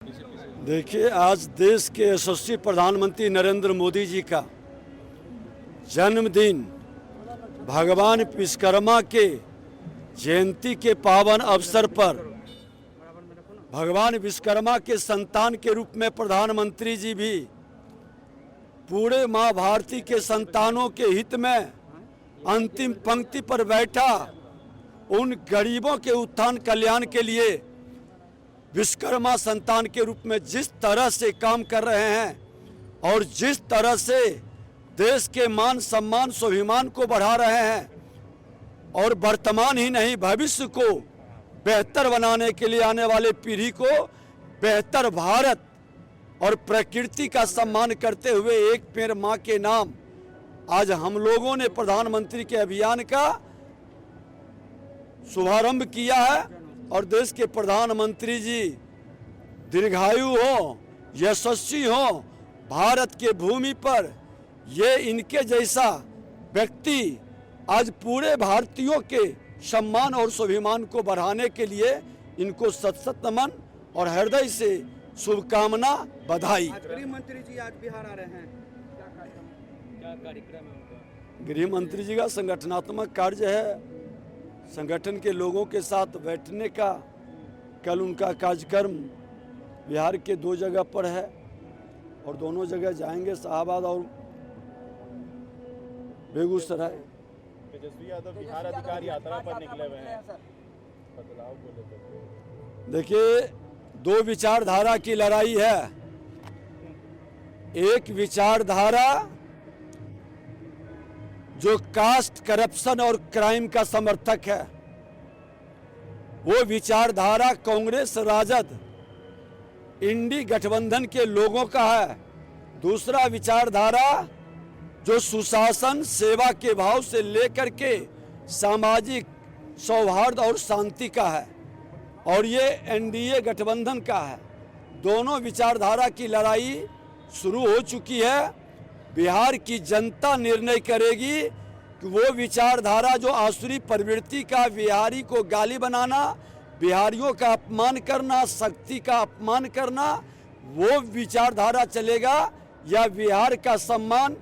देखिए, आज देश के यशस्वी प्रधानमंत्री नरेंद्र मोदी जी का जन्मदिन भगवान विश्वकर्मा के जयंती के पावन अवसर पर भगवान विश्वकर्मा के संतान के रूप में प्रधानमंत्री जी भी पूरे माँ भारती के संतानों के हित में अंतिम पंक्ति पर बैठा उन गरीबों के उत्थान कल्याण के लिए विश्वकर्मा संतान के रूप में जिस तरह से काम कर रहे हैं और जिस तरह से देश के मान सम्मान स्वाभिमान को बढ़ा रहे हैं और वर्तमान ही नहीं भविष्य को बेहतर बनाने के लिए आने वाले पीढ़ी को बेहतर भारत और प्रकृति का सम्मान करते हुए एक पेड़ माँ के नाम आज हम लोगों ने प्रधानमंत्री के अभियान का शुभारंभ किया है और देश के प्रधानमंत्री जी दीर्घायु हो, यशस्वी हो, भारत के भूमि पर ये इनके जैसा व्यक्ति आज पूरे भारतीयों के सम्मान और स्वाभिमान को बढ़ाने के लिए इनको सत सत नमन और हृदय से शुभकामना बधाई। गृह मंत्री जी आज बिहार आ रहे हैं, क्या कार्यक्रम है उनका? गृह मंत्री जी का संगठनात्मक कार्य है, संगठन के लोगों के साथ बैठने का। कल उनका कार्यक्रम बिहार के 2 जगह पर है और दोनों जगह जाएंगे, शाहबाद और बेगूसराय। तेजस्वी यादव बिहार अधिकार यात्रा पर निकले हुए हैं, बदलाव को लेकर। देखिए, 2 विचारधारा की लड़ाई है। एक विचारधारा जो कास्ट करप्शन और क्राइम का समर्थक है, वो विचारधारा कांग्रेस राजद इंडी गठबंधन के लोगों का है। दूसरा विचारधारा जो सुशासन सेवा के भाव से लेकर के सामाजिक सौहार्द और शांति का है और ये एनडीए गठबंधन का है। दोनों विचारधारा की लड़ाई शुरू हो चुकी है। बिहार की जनता निर्णय करेगी कि वो विचारधारा जो आसुरी प्रवृत्ति का बिहारी को गाली बनाना, बिहारियों का अपमान करना, शक्ति का अपमान करना, वो विचारधारा चलेगा या बिहार का सम्मान,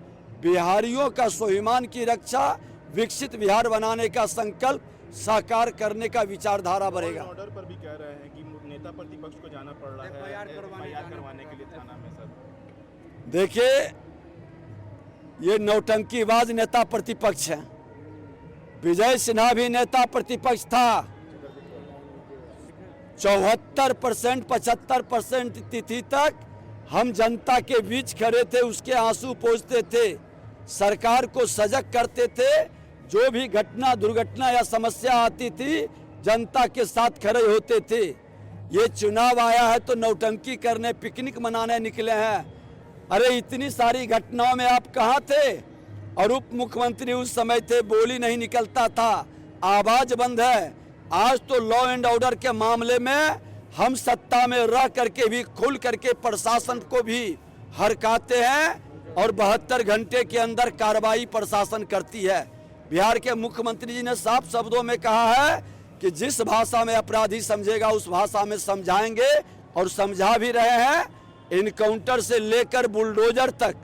बिहारियों का स्वाभिमान की रक्षा, विकसित बिहार बनाने का संकल्प साकार करने का विचारधारा बढ़ेगा। ऑर्डर पर भी कह रहे हैं कि नेता प्रतिपक्ष को जाना पड़ रहा है एफआईआर करवाने के लिए थाना में। सर देखिए, ये नौटंकीबाज नेता प्रतिपक्ष है। विजय सिन्हा भी नेता प्रतिपक्ष था। 74% 75% तिथि तक हम जनता के बीच खड़े थे, उसके आंसू पोंछते थे, सरकार को सजग करते थे। जो भी घटना दुर्घटना या समस्या आती थी जनता के साथ खड़े होते थे। ये चुनाव आया है तो नौटंकी करने पिकनिक मनाने निकले हैं। अरे इतनी सारी घटनाओं में आप कहाँ थे? और उप मुख्यमंत्री उस समय थे, बोली नहीं निकलता था, आवाज बंद है। आज तो लॉ एंड ऑर्डर के मामले में हम सत्ता में रह करके भी खुल करके प्रशासन को भी हरकाते हैं और 72 घंटे के अंदर कार्रवाई प्रशासन करती है। बिहार के मुख्यमंत्री जी ने साफ शब्दों में कहा है कि जिस भाषा में अपराधी समझेगा उस भाषा में समझाएंगे और समझा भी रहे हैं। इनकाउंटर से लेकर बुलडोजर तक,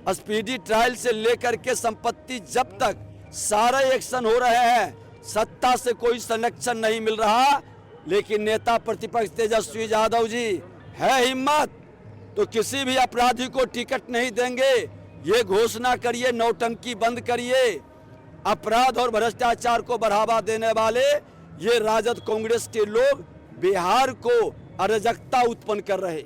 स्पीडी ट्रायल से लेकर के संपत्ति जब्त तक सारे एक्शन हो रहे हैं। सत्ता से कोई संरक्षण नहीं मिल रहा, लेकिन नेता प्रतिपक्ष तेजस्वी यादव जी है हिम्मत तो किसी भी अपराधी को टिकट नहीं देंगे। ये घोषणा करिए, नौटंकी बंद करिए। अपराध और भ्रष्टाचार को बढ़ावा देने वाले ये राजद कांग्रेस के लोग बिहार को अराजकता उत्पन्न कर रहे।